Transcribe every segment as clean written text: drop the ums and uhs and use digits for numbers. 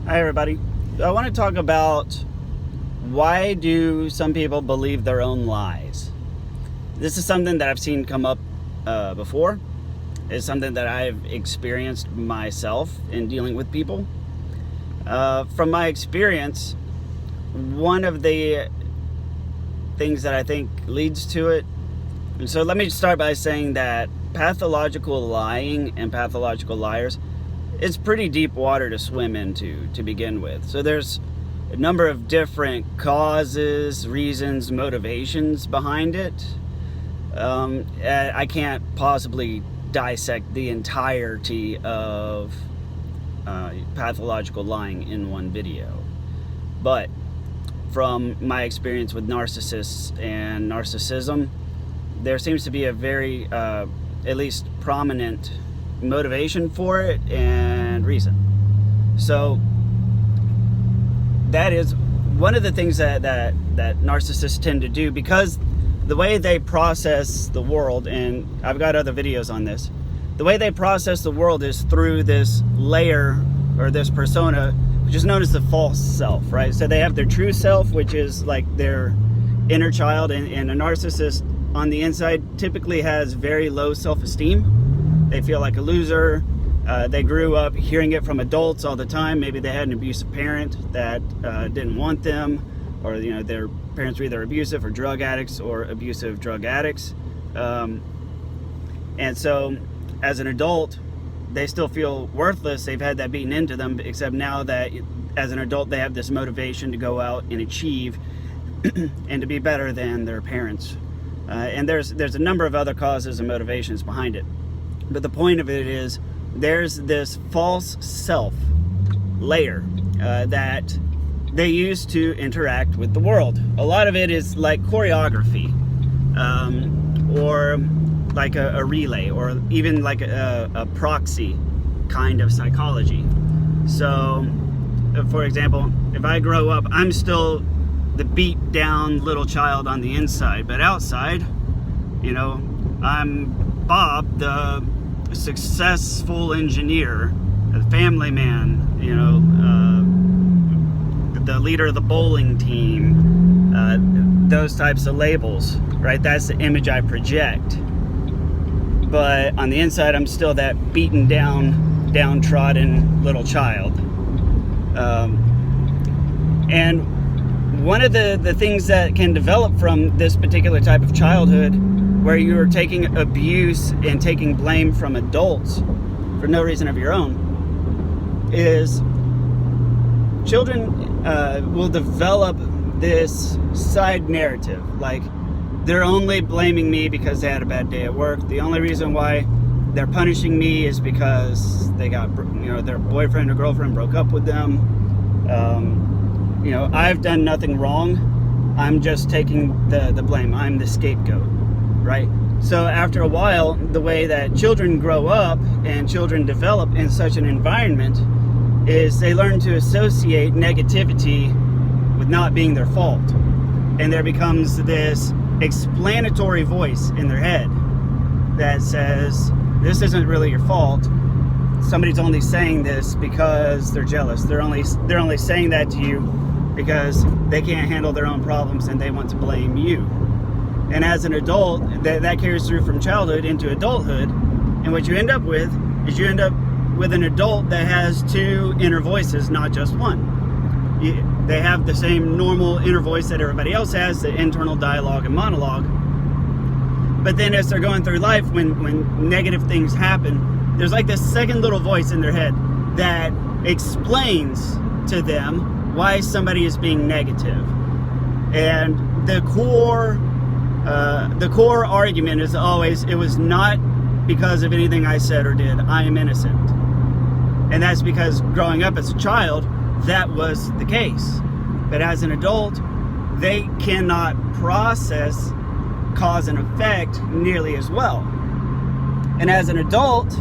Hi everybody. I want to talk about why do some people believe their own lies. This is something that I've seen come up before. It's something that I've experienced myself in dealing with people. From my experience, one of the things that I think leads to it, and so let me start by saying that pathological lying and pathological liars, it's pretty deep water to swim into to begin with. So there's a number of different causes, reasons, motivations behind it. I can't possibly dissect the entirety of pathological lying in one video. But from my experience with narcissists and narcissism, there seems to be a very, at least prominent motivation for it and reason. So that is one of the things that narcissists tend to do, because the way they process the world, and I've got other videos on this, the way they process the world is through this layer or this persona, which is known as the false self, right? So they have their true self, which is like their inner child, and a narcissist on the inside typically has very low self-esteem. They feel like a loser. They grew up hearing it from adults all the time. Maybe they had an abusive parent that didn't want them, or their parents were either abusive or drug addicts or abusive drug addicts. And so as an adult, they still feel worthless. They've had that beaten into them, except now that as an adult, they have this motivation to go out and achieve and to be better than their parents. And there's a number of other causes and motivations behind it. But the point of it is, there's this false self layer that they use to interact with the world. A lot of it is like choreography, or like a relay, or even like a proxy kind of psychology. So, for example, if I grow up, I'm still the beat down little child on the inside, but outside, I'm Bob, the successful engineer, the family man, the leader of the bowling team, those types of labels, right? That's the image I project. But on the inside, I'm still that beaten down, downtrodden little child. And one of the things that can develop from this particular type of childhood, where you're taking abuse and taking blame from adults for no reason of your own, is children will develop this side narrative. Like, they're only blaming me because they had a bad day at work. The only reason why they're punishing me is because they got, their boyfriend or girlfriend broke up with them. I've done nothing wrong. I'm just taking the blame. I'm the scapegoat, right? So after a while, the way that children grow up and children develop in such an environment is they learn to associate negativity with not being their fault. And there becomes this explanatory voice in their head that says, this isn't really your fault. Somebody's only saying this because they're jealous. They're only saying that to you because they can't handle their own problems and they want to blame you. And as an adult, that carries through from childhood into adulthood. And what you end up with is you end up with an adult that has two inner voices, not just one. They have the same normal inner voice that everybody else has, the internal dialogue and monologue. But then as they're going through life, when negative things happen, there's like this second little voice in their head that explains to them why somebody is being negative. And the core argument is always, it was not because of anything I said or did. I am innocent. And that's because growing up as a child, that was the case. But as an adult, they cannot process cause and effect nearly as well. And as an adult,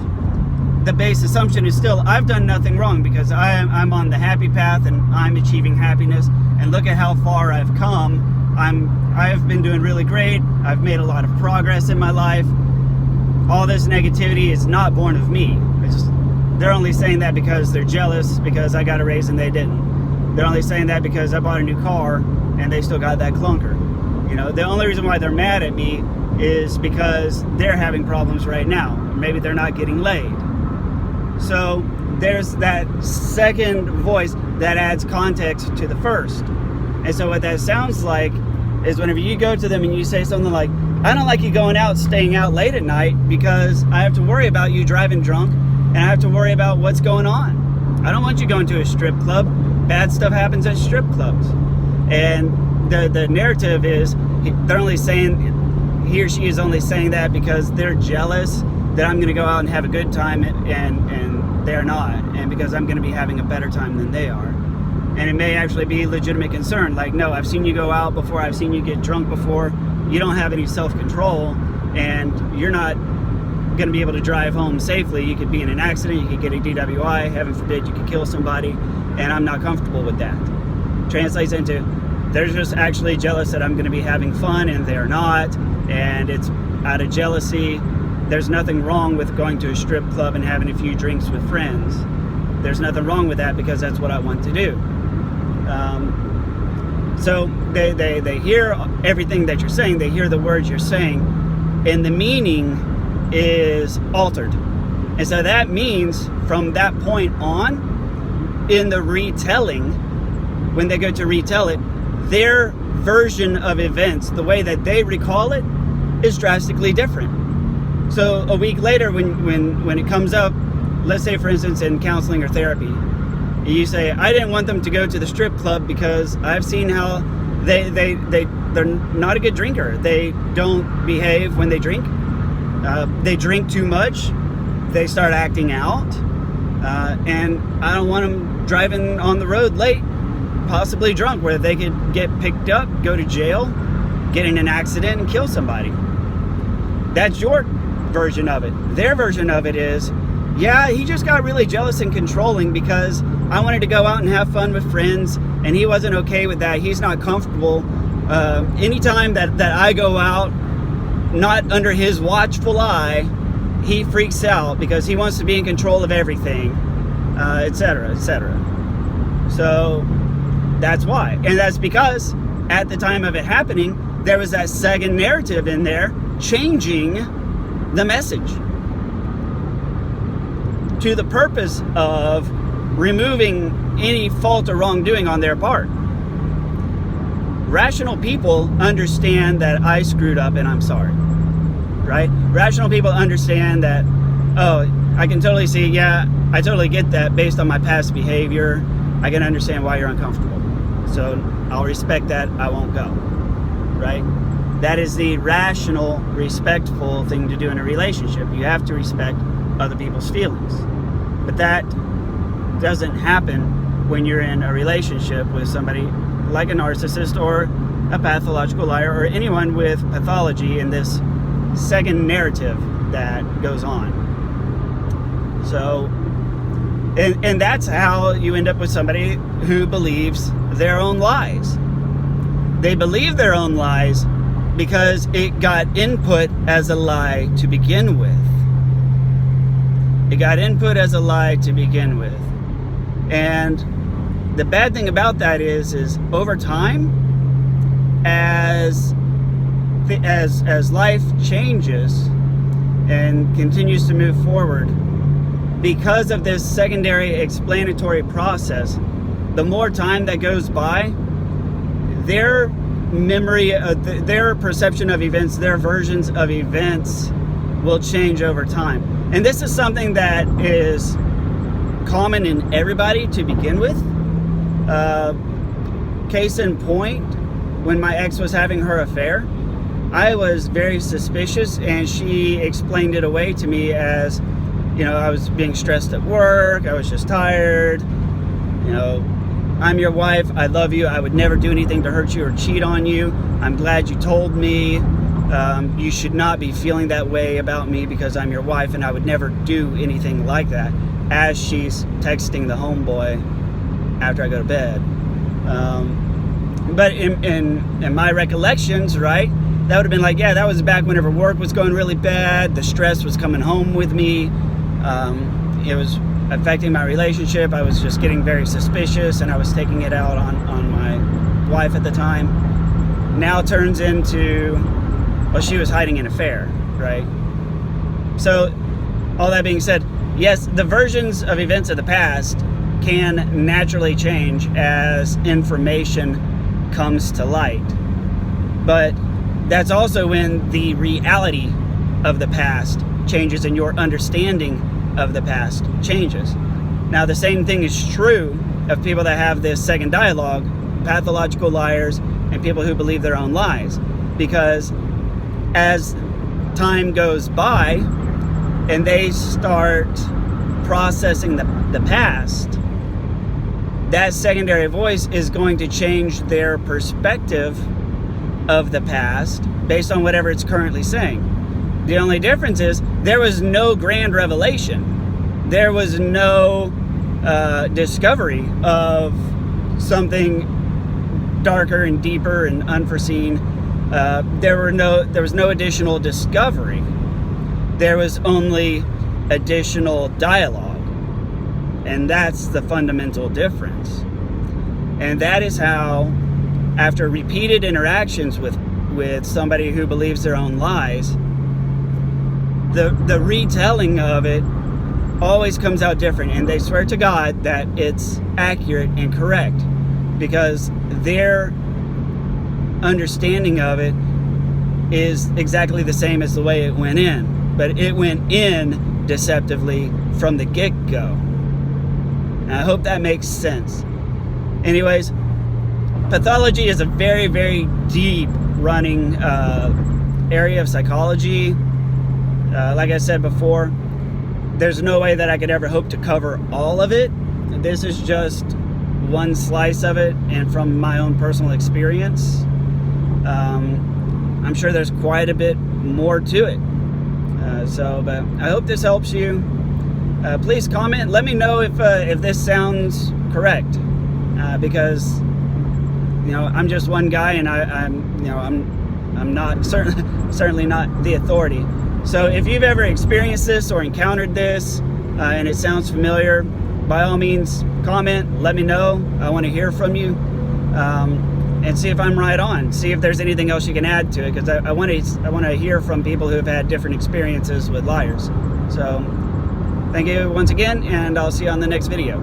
the base assumption is still, I've done nothing wrong because I'm on the happy path and I'm achieving happiness, and look at how far I've come. I've been doing really great. I've made a lot of progress in my life. All this negativity is not born of me. they're only saying that because they're jealous because I got a raise and they didn't. They're only saying that because I bought a new car and they still got that clunker. You know, the only reason why they're mad at me is because they're having problems right now. Or maybe they're not getting laid. So there's that second voice that adds context to the first. And so what that sounds like is whenever you go to them and you say something like, I don't like you going out, staying out late at night because I have to worry about you driving drunk and I have to worry about what's going on. I don't want you going to a strip club. Bad stuff happens at strip clubs. And the narrative is they're only saying, he or she is only saying that because they're jealous that I'm going to go out and have a good time and they're not. And because I'm going to be having a better time than they are. And it may actually be legitimate concern. Like, no, I've seen you go out before. I've seen you get drunk before. You don't have any self-control and you're not going to be able to drive home safely. You could be in an accident. You could get a DWI. Heaven forbid, you could kill somebody. And I'm not comfortable with that. Translates into, they're just actually jealous that I'm going to be having fun and they're not. And it's out of jealousy. There's nothing wrong with going to a strip club and having a few drinks with friends. There's nothing wrong with that because that's what I want to do. So they hear everything that you're saying. They hear the words you're saying. And the meaning is altered. And so that means from that point on, in the retelling, when they go to retell it, their version of events, the way that they recall it, is drastically different. So a week later, when it comes up, let's say for instance in counseling or therapy, you say, I didn't want them to go to the strip club because I've seen how they're not a good drinker. They don't behave when they drink. They drink too much. They start acting out. And I don't want them driving on the road late, possibly drunk, where they could get picked up, go to jail, get in an accident and kill somebody. That's your version of it. Their version of it is, yeah, he just got really jealous and controlling because I wanted to go out and have fun with friends and he wasn't okay with that. He's not comfortable. Anytime that I go out, not under his watchful eye, he freaks out because he wants to be in control of everything, etc., etc. So that's why. And that's because at the time of it happening, there was that second narrative in there changing the message to the purpose of removing any fault or wrongdoing on their part. Rational people understand that I screwed up and I'm sorry, right? Rational people understand that, oh, I can totally see, yeah, I totally get that based on my past behavior. I can understand why you're uncomfortable. So I'll respect that, I won't go, right? That is the rational, respectful thing to do in a relationship. You have to respect other people's feelings. But that doesn't happen when you're in a relationship with somebody like a narcissist or a pathological liar or anyone with pathology in this second narrative that goes on. So, and that's how you end up with somebody who believes their own lies. They believe their own lies because it got input as a lie to begin with. It got input as a lie to begin with. And the bad thing about that is over time, as life changes and continues to move forward, because of this secondary explanatory process, the more time that goes by, their memory, their perception of events, their versions of events will change over time. And this is something that is common in everybody to begin with. Case in point, when my ex was having her affair, I was very suspicious and she explained it away to me as, you know, I was being stressed at work, I was just tired, you know, I'm your wife, I love you, I would never do anything to hurt you or cheat on you, I'm glad you told me, you should not be feeling that way about me because I'm your wife and I would never do anything like that, as she's texting the homeboy after I go to bed. But in my recollections, right, that would have been like, yeah, that was back whenever work was going really bad, the stress was coming home with me, it was affecting my relationship. I was just getting very suspicious, and I was taking it out on my wife at the time. Now turns into, well, she was hiding an affair, right? So, all that being said, yes, the versions of events of the past can naturally change as information comes to light. But that's also when the reality of the past changes and your understanding of the past changes. Now, the same thing is true of people that have this second dialogue, pathological liars, and people who believe their own lies. Because as time goes by and they start processing the past, that secondary voice is going to change their perspective of the past based on whatever it's currently saying. The only difference is there was no grand revelation. There was no discovery of something darker and deeper and unforeseen. There was no additional discovery. There was only additional dialogue. And that's the fundamental difference. And that is how, after repeated interactions with somebody who believes their own lies, the retelling of it always comes out different, and they swear to God that it's accurate and correct because their understanding of it is exactly the same as the way it went in, but it went in deceptively from the get-go. And I hope that makes sense. Anyways, pathology is a very, very deep running area of psychology. Like I said before, there's no way that I could ever hope to cover all of it. This is just one slice of it, and from my own personal experience. I'm sure there's quite a bit more to it. But I hope this helps you. Please comment. Let me know if this sounds correct, because I'm just one guy, and I'm not certainly not the authority. So if you've ever experienced this or encountered this, and it sounds familiar, by all means, comment. Let me know. I want to hear from you, and see if I'm right on. See if there's anything else you can add to it, because I want to hear from people who have had different experiences with liars. So, thank you once again, and I'll see you on the next video.